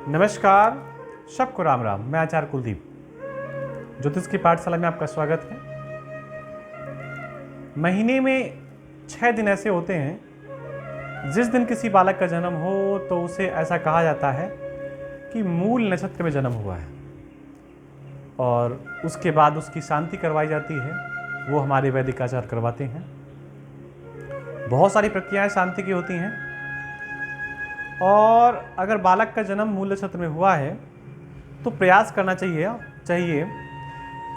नमस्कार, सबको राम राम। मैं आचार्य कुलदीप, ज्योतिष की पाठशाला में आपका स्वागत है। महीने में 6 दिन ऐसे होते हैं जिस दिन किसी बालक का जन्म हो तो उसे ऐसा कहा जाता है कि मूल नक्षत्र में जन्म हुआ है, और उसके बाद उसकी शांति करवाई जाती है। वो हमारे वैदिक आचार्य करवाते हैं। बहुत सारी प्रक्रियाएं शांति की होती हैं, और अगर बालक का जन्म मूल नक्षत्र में हुआ है तो प्रयास करना चाहिए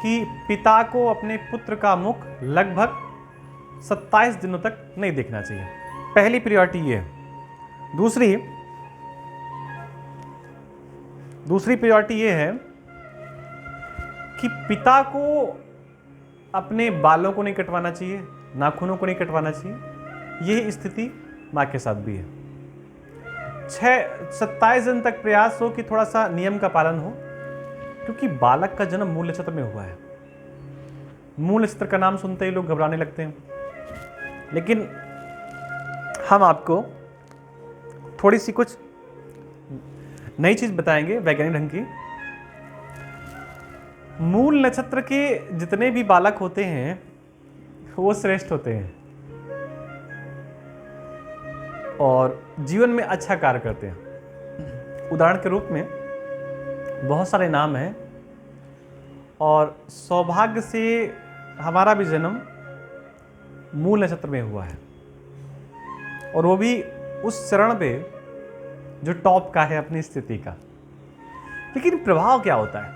कि पिता को अपने पुत्र का मुख लगभग 27 दिनों तक नहीं देखना चाहिए। पहली प्रायोरिटी ये है। दूसरी प्रायोरिटी ये है कि पिता को अपने बालों को नहीं कटवाना चाहिए, नाखूनों को नहीं कटवाना चाहिए। यही स्थिति माँ के साथ भी है। 27 दिन तक प्रयास हो कि थोड़ा सा नियम का पालन हो, क्योंकि बालक का जन्म मूल नक्षत्र में हुआ है। मूल नक्षत्र का नाम सुनते ही लोग घबराने लगते हैं, लेकिन हम आपको थोड़ी सी कुछ नई चीज बताएंगे वैज्ञानिक ढंग की। मूल नक्षत्र के जितने भी बालक होते हैं वो श्रेष्ठ होते हैं और जीवन में अच्छा कार्य करते हैं। उदाहरण के रूप में बहुत सारे नाम हैं, और सौभाग्य से हमारा भी जन्म मूल नक्षत्र में हुआ है, और वो भी उस चरण पे जो टॉप का है अपनी स्थिति का। लेकिन प्रभाव क्या होता है?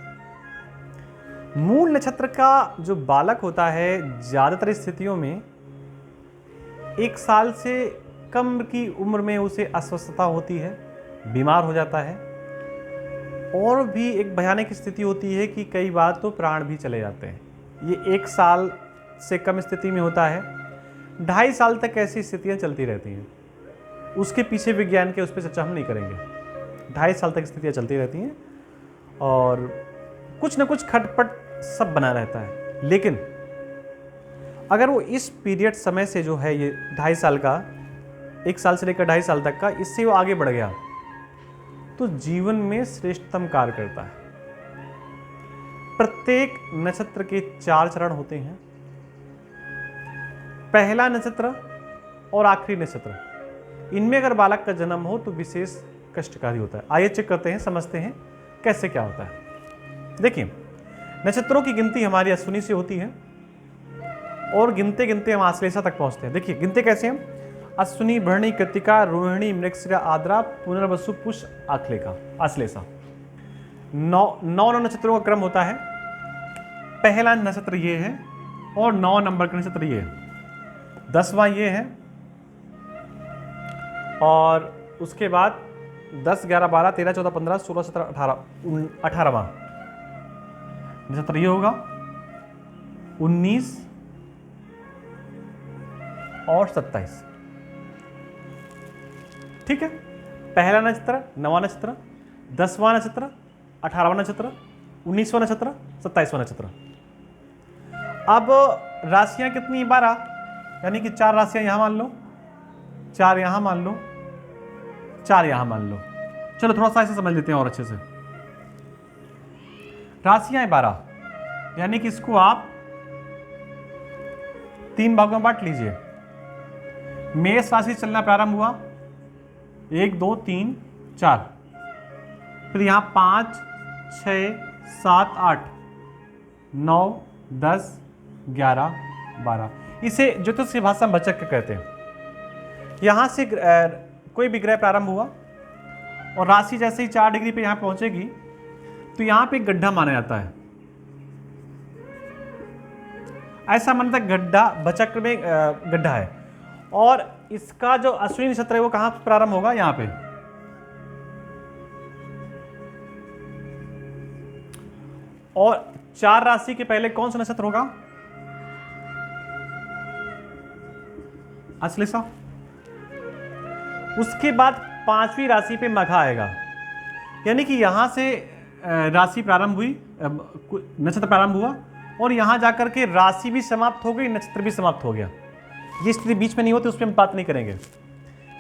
मूल नक्षत्र का जो बालक होता है ज्यादातर स्थितियों में 1 साल से कम की उम्र में उसे अस्वस्थता होती है, बीमार हो जाता है, और भी एक भयानक स्थिति होती है कि कई बार तो प्राण भी चले जाते हैं। ये 1 साल से कम स्थिति में होता है। 2.5 साल तक ऐसी स्थितियां चलती रहती हैं। उसके पीछे विज्ञान के उस पर चर्चा हम नहीं करेंगे। 2.5 साल तक स्थितियां चलती रहती हैं और कुछ न कुछ खटपट सब बना रहता है। लेकिन अगर वो इस पीरियड समय से जो है ये 2.5 साल का, 1 साल से लेकर 2.5 साल तक का, इससे वो आगे बढ़ गया तो जीवन में श्रेष्ठतम कार्य करता है। प्रत्येक नक्षत्र के 4 चरण होते हैं। पहला नक्षत्र और आखिरी नक्षत्र, इनमें अगर बालक का जन्म हो तो विशेष कष्टकारी होता है। आइए चेक करते हैं, समझते हैं कैसे क्या होता है। देखिए, नक्षत्रों की गिनती हमारी अश्विनी से होती है, और गिनते गिनते हम आश्लेषा तक पहुंचते हैं। देखिए गिनते कैसे हैं? अश्विनी, भरणी, कृत्तिका, रोहिणी, मृगशिरा, आद्रा, पुनर्वसु, पुष्य, आश्लेषा। 9 नक्षत्रों का क्रम होता है। पहला नक्षत्र ये है, और 9 नंबर का नक्षत्र ये है। 10वां ये है, और उसके बाद 10, 11, 12, 13, 14, 15, 16, 17, 18वां नक्षत्र ये होगा। 19 और 27। ठीक है। पहला नक्षत्र, 9वां नक्षत्र, 10वां नक्षत्र, 18वां नक्षत्र, 19वां नक्षत्र, 27वां नक्षत्र। अब राशियां कितनी है? 12, यानी कि 4 राशियां यहां मान लो, 4 यहां मान लो, 4 यहां मान लो। चलो थोड़ा सा ऐसे समझ लेते हैं और अच्छे से। राशियां 12, यानी कि इसको आप 3 भागों में बांट लीजिए। मेष राशि चलना प्रारंभ हुआ, 1, 2, 3, 4, फिर यहां 5, 6, 7, 8, 9, 10, 11, 12। इसे ज्योतिष की भाषा में बचक कहते हैं। यहां से कोई भी ग्रह प्रारंभ हुआ और राशि जैसे ही 4 डिग्री पे यहां पहुंचेगी तो यहां पे एक गड्ढा माना जाता है। ऐसा मानता है गड्ढा, बचक्र में गड्ढा है, और इसका जो अश्विनी नक्षत्र है वो कहां प्रारंभ होगा? यहां पे। और 4 राशि के पहले कौन सा नक्षत्र होगा? आश्लेषा। उसके बाद 5वीं राशि पे मघा आएगा, यानी कि यहां से राशि प्रारंभ हुई, नक्षत्र प्रारंभ हुआ, और यहां जाकर के राशि भी समाप्त हो गई, नक्षत्र भी समाप्त हो गया। ये स्थिति बीच में नहीं होती, उस पर हम बात नहीं करेंगे।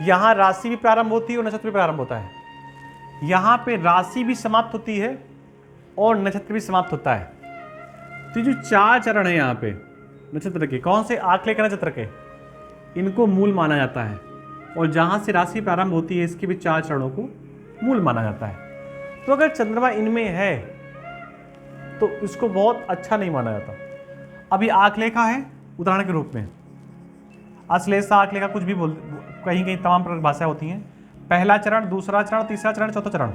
यहां राशि भी प्रारंभ होती है और नक्षत्र भी प्रारंभ होता है। यहाँ पे राशि भी समाप्त होती है और नक्षत्र भी समाप्त होता है। तो ये जो 4 चरण है यहाँ पे नक्षत्र के, कौन से? आंकड़े के नक्षत्र के, इनको मूल माना जाता है। और जहाँ से राशि प्रारंभ होती है इसके भी 4 चरणों को मूल माना जाता है। तो अगर चंद्रमा इनमें है तो इसको बहुत अच्छा नहीं माना जाता। अभी आंकलेखा है उदाहरण के रूप में, अश्लेषा, आंकलेखा, कुछ भी बोल, कहीं कहीं तमाम प्रकार की भाषाएं होती हैं। पहला चरण, दूसरा चरण, तीसरा चरण, चौथा चरण,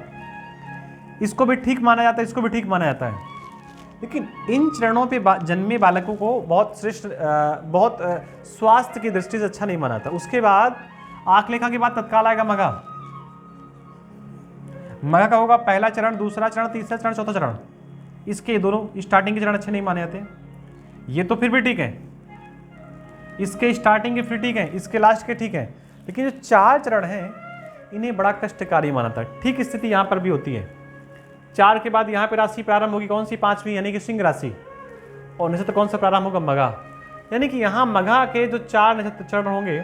इसको भी ठीक माना जाता है, इसको भी ठीक माना जाता है। लेकिन इन चरणों पे जन्मे बालकों को बहुत श्रेष्ठ, बहुत स्वास्थ्य की दृष्टि से अच्छा नहीं माना जाता। उसके बाद आंकलेखा के बाद तत्काल आएगा मघा। मघा का होगा पहला चरण, दूसरा चरण, तीसरा चरण, चौथा चरण। इसके दोनों स्टार्टिंग के चरण अच्छे नहीं माने जाते। ये तो फिर भी ठीक है, इसके स्टार्टिंग के फिर ठीक है, इसके लास्ट के ठीक है। लेकिन जो 4 चरण हैं इन्हें बड़ा कष्टकारी माना था। ठीक स्थिति यहाँ पर भी होती है। 4 के बाद यहाँ पे राशि प्रारंभ होगी, कौन सी? 5वीं, यानी कि सिंह राशि। और नक्षत्र कौन सा प्रारंभ होगा? मघा। यानी कि यहाँ मघा के जो 4 नक्षत्र चरण होंगे,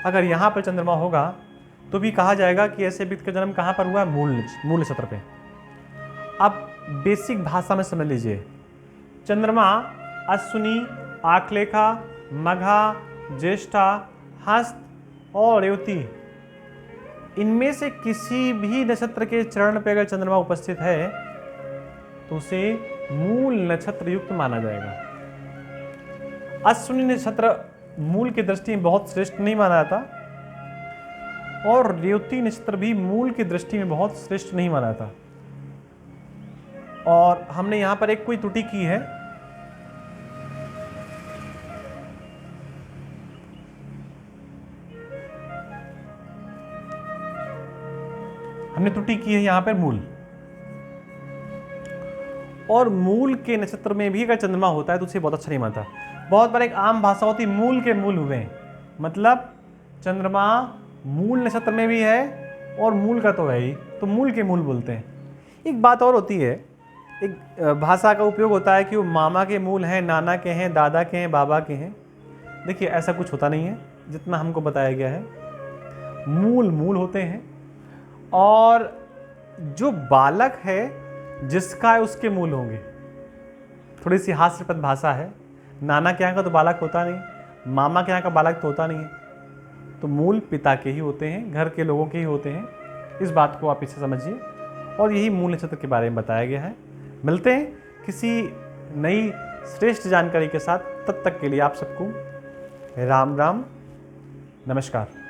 अगर यहाँ पर चंद्रमा होगा तो भी कहा जाएगा कि ऐसे व्यक्ति का जन्म कहाँ पर हुआ? मूल नक्षत्र पे। अब बेसिक भाषा में समझ लीजिए, चंद्रमा अश्विनी, आंकलेखा, मघा, ज्येष्ठा, हस्त और रेवती, इनमें से किसी भी नक्षत्र के चरण पे अगर चंद्रमा उपस्थित है तो उसे मूल नक्षत्र युक्त माना जाएगा। अश्विनी नक्षत्र मूल की दृष्टि में बहुत श्रेष्ठ नहीं माना जाता और रेवती नक्षत्र भी मूल की दृष्टि में बहुत श्रेष्ठ नहीं माना जाता। और हमने यहां पर एक कोई त्रुटि की है। हमने त्रुटि की है यहां पर मूल, और मूल के नक्षत्र में भी अगर चंद्रमा होता है तो उसे बहुत अच्छा नहीं मानता। बहुत बार एक आम भाषा होती है मूल के मूल हुए, मतलब चंद्रमा मूल नक्षत्र में भी है और मूल का तो है ही, तो मूल के मूल बोलते हैं। एक बात और होती है, एक भाषा का उपयोग होता है कि वो मामा के मूल हैं, नाना के हैं, दादा के हैं, बाबा के हैं। देखिए ऐसा कुछ होता नहीं है, जितना हमको बताया गया है। मूल मूल होते हैं और जो बालक है जिसका है उसके मूल होंगे। थोड़ी सी हास्यप्रद भाषा है। नाना के यहाँ का तो बालक होता नहीं, मामा के यहाँ का बालक तो होता नहीं है, तो मूल पिता के ही होते हैं, घर के लोगों के ही होते हैं। इस बात को आप इसे समझिए, और यही मूल नक्षत्र के बारे में बताया गया है। मिलते हैं किसी नई श्रेष्ठ जानकारी के साथ, तब तक के लिए आप सबको राम राम, नमस्कार।